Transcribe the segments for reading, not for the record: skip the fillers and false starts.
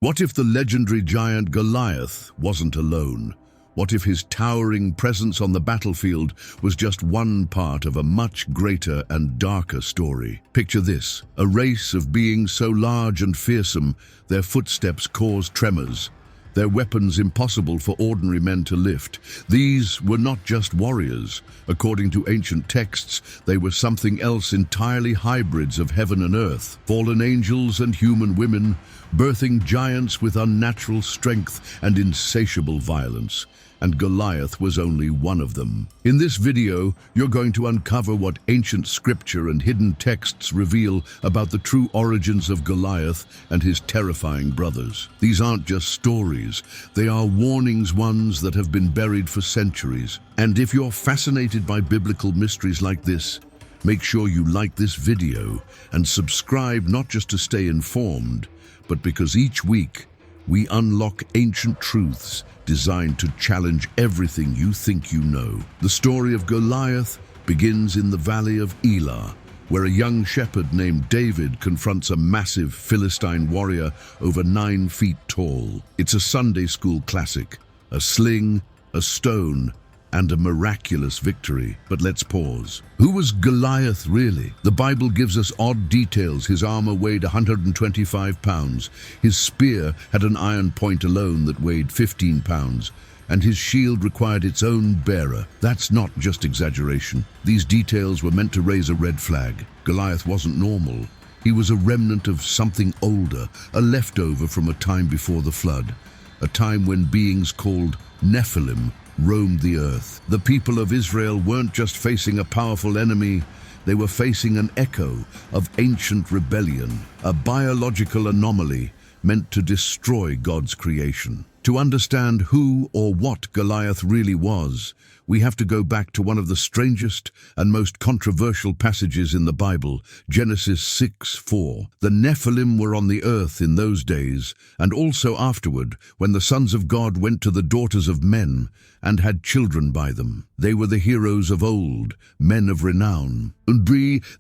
What if the legendary giant Goliath wasn't alone? What if his towering presence on the battlefield was just one part of a much greater and darker story? Picture this, a race of beings so large and fearsome, their footsteps cause tremors, their weapons impossible for ordinary men to lift. These were not just warriors. According to ancient texts, they were something else entirely, hybrids of heaven and earth, fallen angels and human women, birthing giants with unnatural strength and insatiable violence. And Goliath was only one of them. In this video, you're going to uncover what ancient scripture and hidden texts reveal about the true origins of Goliath and his terrifying brothers. These aren't just stories, they are warnings, ones that have been buried for centuries. And if you're fascinated by biblical mysteries like this, make sure you like this video and subscribe, not just to stay informed, but because each week we unlock ancient truths designed to challenge everything you think you know. The story of Goliath begins in the valley of Elah, where a young shepherd named David confronts a massive Philistine warrior over 9 feet tall. It's a Sunday school classic, a sling, a stone, and a miraculous victory. But let's pause. Who was Goliath really? The Bible gives us odd details. His armor weighed 125 pounds. His spear had an iron point alone that weighed 15 pounds. And his shield required its own bearer. That's not just exaggeration. These details were meant to raise a red flag. Goliath wasn't normal. He was a remnant of something older, a leftover from a time before the flood, a time when beings called Nephilim roamed the earth. The people of Israel weren't just facing a powerful enemy, they were facing an echo of ancient rebellion, a biological anomaly meant to destroy God's creation. To understand who or what Goliath really was, we have to go back to one of the strangest and most controversial passages in the Bible, Genesis 6:4. The Nephilim were on the earth in those days, and also afterward, when the sons of God went to the daughters of men and had children by them. They were the heroes of old, men of renown. And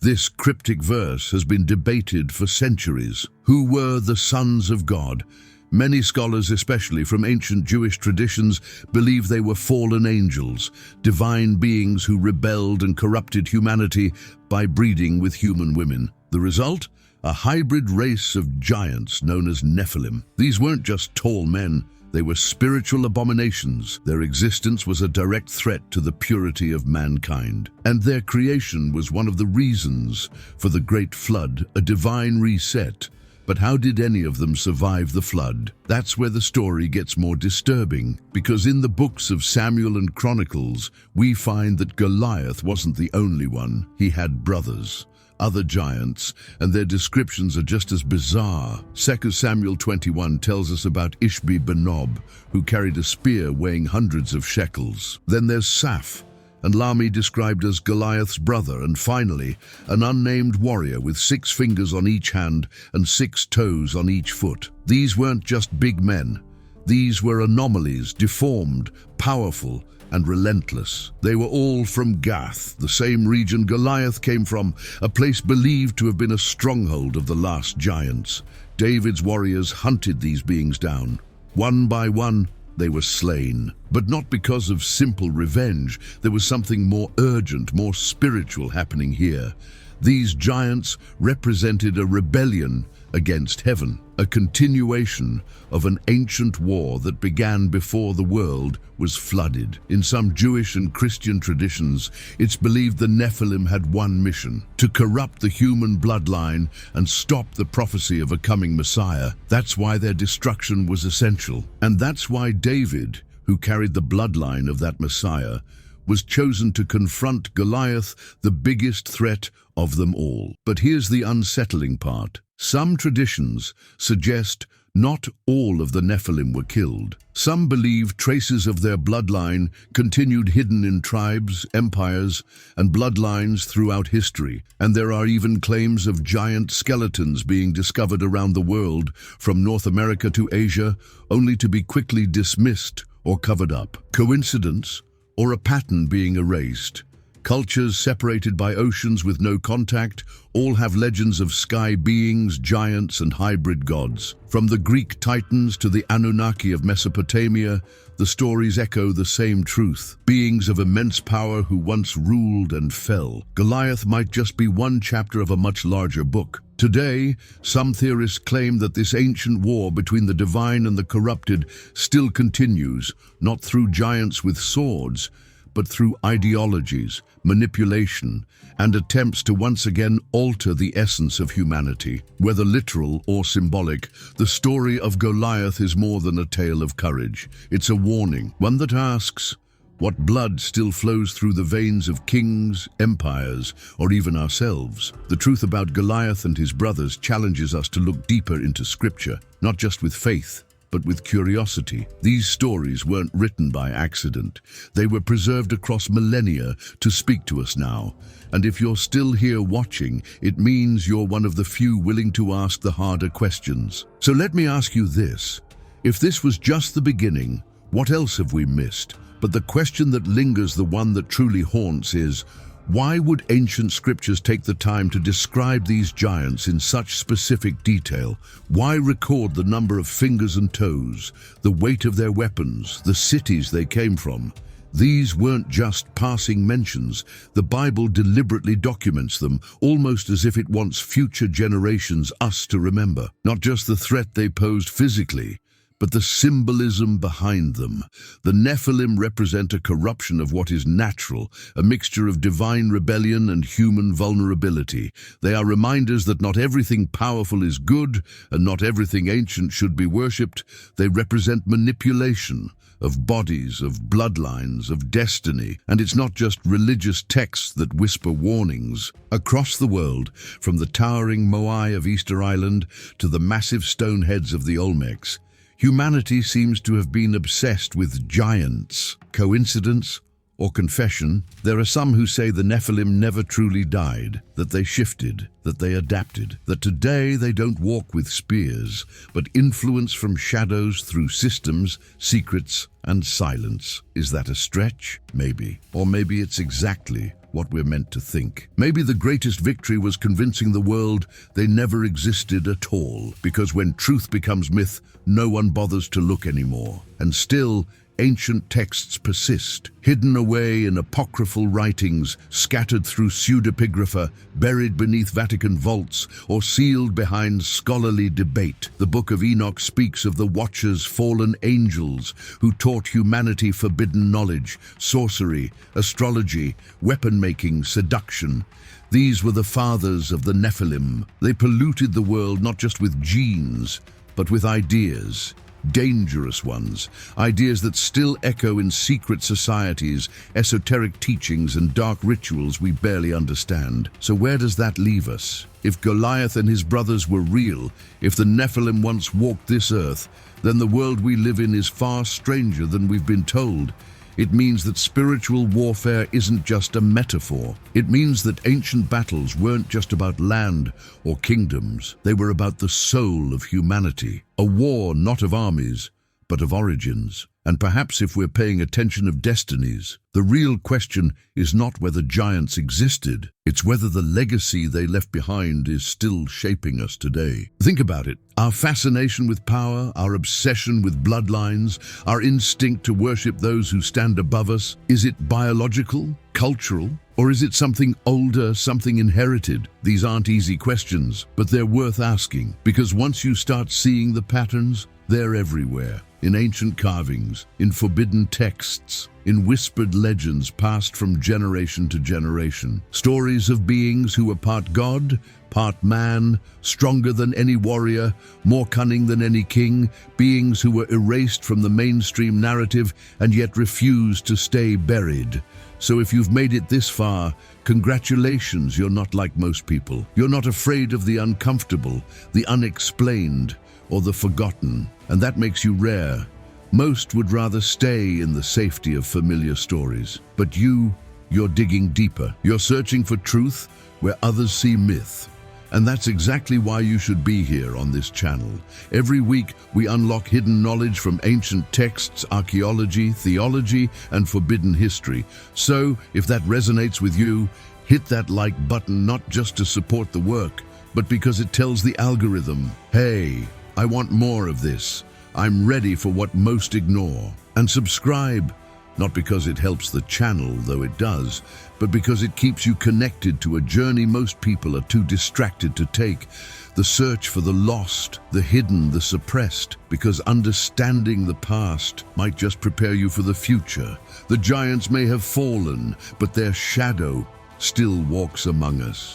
this cryptic verse has been debated for centuries. Who were the sons of God? Many scholars, especially from ancient Jewish traditions, believe they were fallen angels, divine beings who rebelled and corrupted humanity by breeding with human women. The result? A hybrid race of giants known as Nephilim. These weren't just tall men, they were spiritual abominations. Their existence was a direct threat to the purity of mankind. And their creation was one of the reasons for the Great Flood, a divine reset. But how did any of them survive the flood? That's where the story gets more disturbing, because in the books of Samuel and Chronicles, we find that Goliath wasn't the only one. He had brothers, other giants, and their descriptions are just as bizarre. 2 Samuel 21 tells us about Ishbi-Benob, who carried a spear weighing hundreds of shekels. Then there's Saph, and Lami described as Goliath's brother, and finally, an unnamed warrior with 6 fingers on each hand and 6 toes on each foot. These weren't just big men. These were anomalies, deformed, powerful, and relentless. They were all from Gath, the same region Goliath came from, a place believed to have been a stronghold of the last giants. David's warriors hunted these beings down. One by one, they were slain. But not because of simple revenge. There was something more urgent, more spiritual happening here. These giants represented a rebellion against heaven, a continuation of an ancient war that began before the world was flooded. In some Jewish and Christian traditions, it's believed the Nephilim had one mission: to corrupt the human bloodline and stop the prophecy of a coming Messiah. That's why their destruction was essential. And that's why David, who carried the bloodline of that Messiah, was chosen to confront Goliath, the biggest threat of them all. But here's the unsettling part. Some traditions suggest not all of the Nephilim were killed. Some believe traces of their bloodline continued hidden in tribes, empires, and bloodlines throughout history. And there are even claims of giant skeletons being discovered around the world, from North America to Asia, only to be quickly dismissed or covered up. Coincidence, or a pattern being erased? cultures separated by oceans with no contact, all have legends of sky beings, giants, and hybrid gods. From the Greek Titans to the Anunnaki of Mesopotamia, the stories echo the same truth. Beings of immense power who once ruled and fell. Goliath might just be one chapter of a much larger book. Today, some theorists claim that this ancient war between the divine and the corrupted still continues, not through giants with swords, but through ideologies, manipulation, and attempts to once again alter the essence of humanity. Whether literal or symbolic, the story of Goliath is more than a tale of courage. It's a warning, one that asks, what blood still flows through the veins of kings, empires, or even ourselves? The truth about Goliath and his brothers challenges us to look deeper into Scripture, not just with faith, but with curiosity. These stories weren't written by accident. They were preserved across millennia to speak to us now. And if you're still here watching, it means you're one of the few willing to ask the harder questions. So let me ask you this. If this was just the beginning, what else have we missed? But the question that lingers, the one that truly haunts, is, why would ancient scriptures take the time to describe these giants in such specific detail? Why record the number of fingers and toes, the weight of their weapons, the cities they came from? These weren't just passing mentions. The Bible deliberately documents them, almost as if it wants future generations, us, to remember. Not just the threat they posed physically, but the symbolism behind them. The Nephilim represent a corruption of what is natural, a mixture of divine rebellion and human vulnerability. They are reminders that not everything powerful is good, and not everything ancient should be worshipped. They represent manipulation of bodies, of bloodlines, of destiny. And it's not just religious texts that whisper warnings. Across the world, from the towering Moai of Easter Island to the massive stone heads of the Olmecs, humanity seems to have been obsessed with giants. Coincidence or confession? There are some who say the Nephilim never truly died, that they shifted, that they adapted, that today they don't walk with spears, but influence from shadows through systems, secrets, and silence. Is that a stretch? Maybe. Or maybe it's exactly what we're meant to think. Maybe the greatest victory was convincing the world they never existed at all, because when truth becomes myth, no one bothers to look anymore. And still, ancient texts persist, hidden away in apocryphal writings, scattered through pseudepigrapha, buried beneath Vatican vaults, or sealed behind scholarly debate. The Book of Enoch speaks of the Watchers, fallen angels, who taught humanity forbidden knowledge, sorcery, astrology, weapon-making, seduction. These were the fathers of the Nephilim. They polluted the world not just with genes, but with ideas. Dangerous ones, ideas that still echo in secret societies, esoteric teachings, and dark rituals we barely understand. So where does that leave us? If Goliath and his brothers were real, if the Nephilim once walked this earth, then the world we live in is far stranger than we've been told. It means that spiritual warfare isn't just a metaphor. It means that ancient battles weren't just about land or kingdoms. They were about the soul of humanity. A war not of armies, but of origins. And perhaps if we're paying attention, of destinies. The real question is not whether giants existed. It's whether the legacy they left behind is still shaping us today. Think about it. Our fascination with power, our obsession with bloodlines, our instinct to worship those who stand above us. Is it biological, cultural, or is it something older, something inherited? These aren't easy questions, but they're worth asking, because once you start seeing the patterns, they're everywhere. In ancient carvings, in forbidden texts, in whispered legends passed from generation to generation. Stories of beings who were part god, part man, stronger than any warrior, more cunning than any king, beings who were erased from the mainstream narrative and yet refused to stay buried. So if you've made it this far, congratulations, you're not like most people. You're not afraid of the uncomfortable, the unexplained, or the forgotten, and that makes you rare. Most would rather stay in the safety of familiar stories. But you're digging deeper. You're searching for truth where others see myth. And that's exactly why you should be here on this channel. Every week, we unlock hidden knowledge from ancient texts, archaeology, theology, and forbidden history. So, if that resonates with you, hit that like button not just to support the work, but because it tells the algorithm, hey, I want more of this. I'm ready for what most ignore. And subscribe, not because it helps the channel, though it does, but because it keeps you connected to a journey most people are too distracted to take. The search for the lost, the hidden, the suppressed, because understanding the past might just prepare you for the future. The giants may have fallen, but their shadow still walks among us.